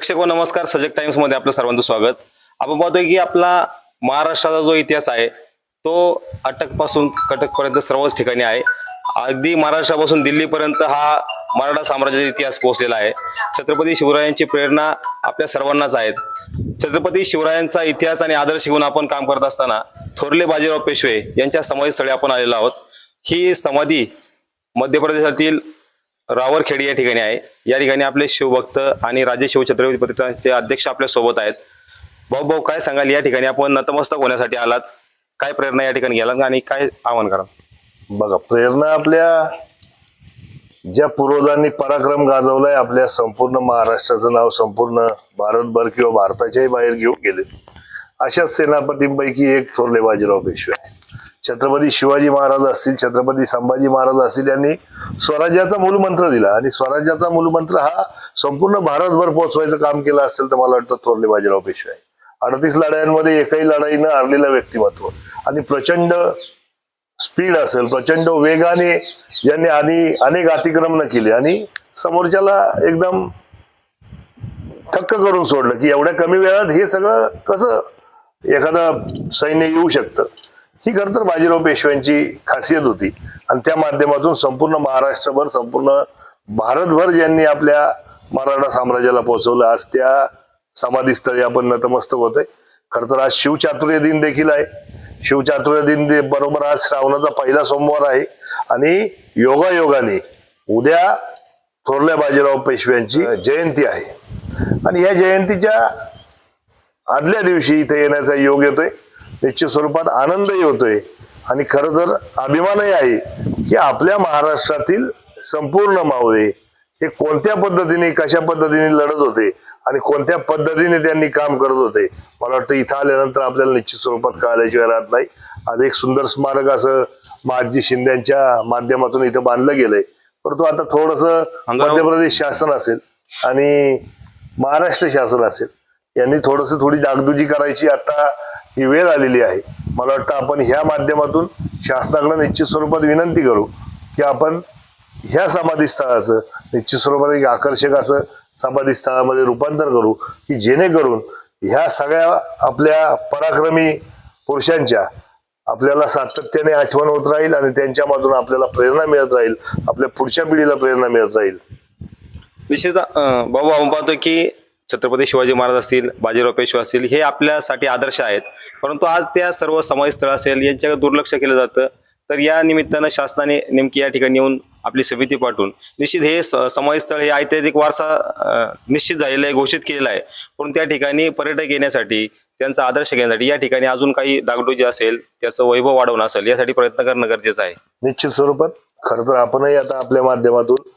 प्रेक्षक हो नमस्कार. सजग टाइम्स मध्ये आपलं सर्वांचं स्वागत. आपण पाहतोय की आपला महाराष्ट्राचा जो इतिहास आहे तो अटकपासून कटकपर्यंत सर्वच ठिकाणी आहे. अगदी महाराष्ट्रापासून दिल्लीपर्यंत हा मराठा साम्राज्याचा इतिहास पोहोचलेला आहे. छत्रपती शिवरायांची प्रेरणा आपल्या सर्वांनाच आहे. छत्रपती शिवरायांचा इतिहास आणि आदर्श घेऊन आपण काम करत असताना थोरले बाजीराव पेशवे यांच्या समाधीस्थळी आपण आलेलो आहोत. ही समाधी मध्य प्रदेशातील रावरखेडी या ठिकाणी आहे. या ठिकाणी आपले शिवभक्त आणि राजे शिवछत्रपती प्रतिष्ठानचे अध्यक्ष आपल्या सोबत आहेत. भाऊ काय सांगाल, या ठिकाणी आपण नतमस्तक होण्यासाठी आलात, काय प्रेरणा या ठिकाणी गेला आणि काय आव्हान करा? बघा, प्रेरणा आपल्या ज्या पूर्वजांनी पराक्रम गाजवलाय, आपल्या संपूर्ण महाराष्ट्राचं नाव संपूर्ण भारतभर किंवा भारताच्याही बाहेर घेऊन गेले, अशाच सेनापतींपैकी एक थोरले बाजीराव पेशवे आहे. छत्रपती शिवाजी महाराज असतील, छत्रपती संभाजी महाराज असतील, यांनी स्वराज्याचा मूलमंत्र दिला आणि स्वराज्याचा मूलमंत्र हा संपूर्ण भारतभर पोहोचवायचं काम केलं असेल तर मला वाटतं थोरले बाजीराव पेशवे आहे. 38 लढायांमध्ये एकही लढाई न हरलेलं व्यक्तिमत्व आणि प्रचंड स्पीड असेल, प्रचंड वेगाने यांनी अनेक अतिक्रमण केले आणि समोरच्याला एकदम थक्क करून सोडलं की एवढ्या कमी वेळात हे सगळं कसं एखादं सैन्य येऊ शकतं. ही खरं तर बाजीराव पेशव्यांची खासियत होती आणि त्या माध्यमातून संपूर्ण महाराष्ट्रभर संपूर्ण भारतभर ज्यांनी आपल्या मराठा साम्राज्याला पोहोचवलं. आज त्या समाधीस्थळी आपण नतमस्तक होतोय. खरं तर आज शिवचातुर्य दिन देखील आहे. शिवचातुर्य दिन बरोबर आज श्रावणाचा पहिला सोमवार आहे आणि योगायोगाने उद्या थोरल्या बाजीराव पेशव्यांची जयंती आहे आणि या जयंतीच्या आदल्या दिवशी इथे येण्याचा योग येतोय. निश्चित स्वरूपात आनंदही होतोय आणि खरं तर अभिमानही आहे की आपल्या महाराष्ट्रातील संपूर्ण मावळे हे कोणत्या पद्धतीने कशा पद्धतीने लढत होते आणि कोणत्या पद्धतीने त्यांनी काम करत होते. मला वाटतं इथं आल्यानंतर आपल्याला निश्चित स्वरूपात कळाल्याशिवाय राहत नाही. आज एक सुंदर स्मारक असं महादजी शिंद्यांच्या माध्यमातून इथं बांधलं गेलंय. परंतु आता थोडस मध्य प्रदेश शासन असेल आणि महाराष्ट्र शासन असेल यांनी थोडी डागडुजी करायची आता ही वेळ आलेली आहे. मला वाटतं आपण ह्या माध्यमातून शासनाकडे निश्चित स्वरूपात विनंती करू की आपण ह्या समाधीस्थळाचं निश्चित स्वरूपात एक आकर्षक असं समाधीस्थळामध्ये रूपांतर करू की जेणेकरून ह्या सगळ्या आपल्या पराक्रमी पुरुषांच्या आपल्याला सातत्याने आठवण होत राहील आणि त्यांच्यामधून आपल्याला प्रेरणा मिळत राहील, आपल्या पुढच्या पिढीला प्रेरणा मिळत राहील. निश्चित भाऊ, आपण पाहतोय की छत्रपती शिवाजी महाराज असतील, बाजीराव पेशवे असतील, हे आपल्यासाठी आदर्श आहेत. परंतु आज त्या सर्व समाधीस्थळ असेल यांच्याकडे दुर्लक्ष केलं जातं. तर या निमित्तानं शासनाने नेमकी या ठिकाणी येऊन आपली समिती पाठवून निश्चित हे समाधीस्थळ हे ऐतिहासिक वारसा निश्चित झालेला आहे, घोषित केलेला आहे. परंतु त्या ठिकाणी पर्यटक येण्यासाठी, त्यांचा आदर्श घेण्यासाठी या ठिकाणी अजून काही डागडुजी असेल, त्याचं वैभव वाढवणं असेल, यासाठी प्रयत्न करणं गरजेचं आहे. निश्चित स्वरूपात खरं तर आपणही आता आपल्या माध्यमातून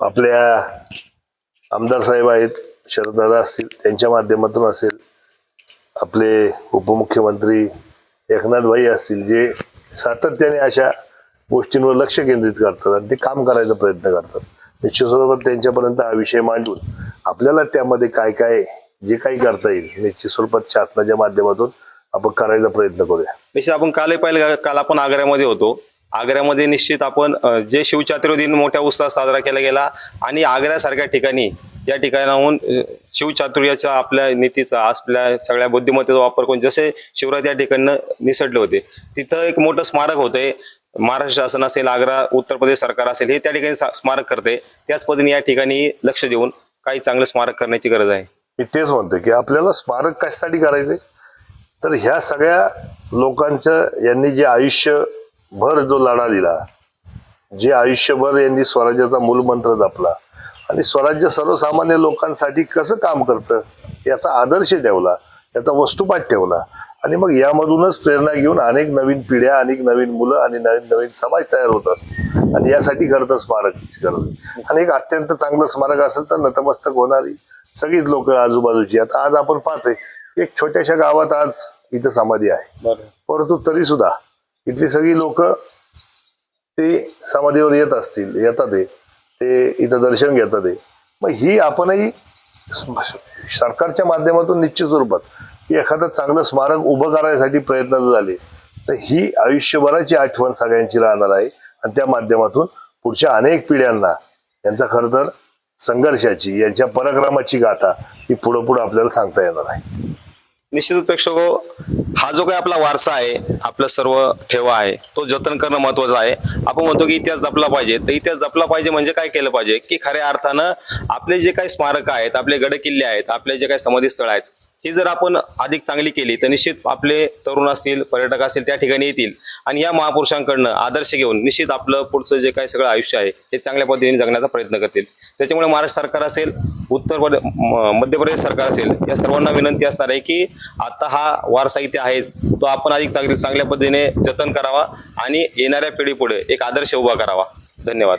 आपल्या आमदार साहेब आहेत, शरददादा असतील, त्यांच्या माध्यमातून असेल, आपले उपमुख्यमंत्री एकनाथ भाई असतील, जे सातत्याने अशा गोष्टींवर लक्ष केंद्रित करतात आणि ते काम करायचा प्रयत्न करतात. निश्चित स्वरूपात त्यांच्यापर्यंत हा विषय मांडून आपल्याला त्यामध्ये काय जे काही करता येईल निश्चित स्वरूपात शासनाच्या माध्यमातून आपण करायचा प्रयत्न करूया. निश्चित आपण काल आपण आग्र्यामध्ये होतो. आग्र्यामध्ये निश्चित आपण जे शिवचातुर्य दिन मोठ्या उत्साहात साजरा केला गेला आणि आग्र्यासारख्या ठिकाणी या ठिकाणाहून शिवचातुर्याच्या आपल्या नीतीचा, आपल्या सगळ्या बुद्धिमत्तेचा वापर करून जसे शिवराज या ठिकाणी निसटले होते, तिथं एक मोठं स्मारक होते. महाराष्ट्र शासन असेल, आग्रा उत्तर प्रदेश सरकार असेल, हे त्या ठिकाणी स्मारक करते. त्याच पद्धतीने या ठिकाणी लक्ष देऊन काही चांगलं स्मारक करण्याची गरज आहे. मी तेच म्हणतोय की आपल्याला स्मारक कशासाठी करायचंय तर ह्या सगळ्या लोकांचं यांनी जे आयुष्यभर जो लढा दिला, जे आयुष्यभर यांनी स्वराज्याचा मूलमंत्र जपला आणि स्वराज्य सर्वसामान्य लोकांसाठी कसं काम करतं याचा आदर्श ठेवला, याचा वस्तुपाठ ठेवला आणि मग यामधूनच प्रेरणा घेऊन अनेक नवीन पिढ्या, अनेक नवीन मुलं आणि नवीन समाज तयार होतात आणि यासाठी खरं तर स्मारकाची गरज आहे. आणि एक अत्यंत चांगलं स्मारक असेल तर नतमस्तक होणारी सगळीच लोक आजूबाजूची. आता आज आपण पाहतोय एक छोट्याशा गावात आज इथं समाधी आहे, परंतु तरी सुद्धा इथली सगळी लोक ते समाधीवर येतात ते इथं दर्शन घेतात. मग ही आपणही सरकारच्या माध्यमातून निश्चित स्वरूपात एखादं चांगलं स्मारक उभं करायसाठी प्रयत्न झाले तर ही आयुष्यभराची आठवण सगळ्यांची राहणार आहे आणि त्या माध्यमातून पुढच्या अनेक पिढ्यांना यांचा खरं तर संघर्षाची, यांच्या पराक्रमाची गाथा ही पुढे पुढे आपल्याला सांगता येणार आहे. निश्चितच प्रेक्षक हो, हा जो काही आपला वारसा आहे, आपलं सर्व ठेवा आहे, तो जतन करणं महत्वाचं आहे. आपण म्हणतो की इतिहास जपला पाहिजे, तर इतिहास जपला पाहिजे म्हणजे काय केलं पाहिजे की खऱ्या अर्थानं आपले जे काही स्मारक आहेत, आपले गडकिल्ले आहेत, आपले जे काही समाधी स्थळ आहेत, ही जर आपण अधिक चांगली केली तर निश्चित आपले तरुण असतील, पर्यटक असतील त्या ठिकाणी येतील आणि या महापुरुषांकडनं आदर्श घेऊन निश्चित आपलं पुढचं जे काही सगळं आयुष्य आहे हे चांगल्या पद्धतीने जगण्याचा प्रयत्न करतील. त्याच्यामुळे महाराष्ट्र सरकार असेल, मध्य प्रदेश सरकार असेल, या सर्वांना विनंती असणार आहे की आता हा वारसा इथे आहेच, तो आपण अधिक चांगल्या पद्धतीने जतन करावा आणि येणाऱ्या पिढीपुढे एक आदर्श उभा करावा. धन्यवाद.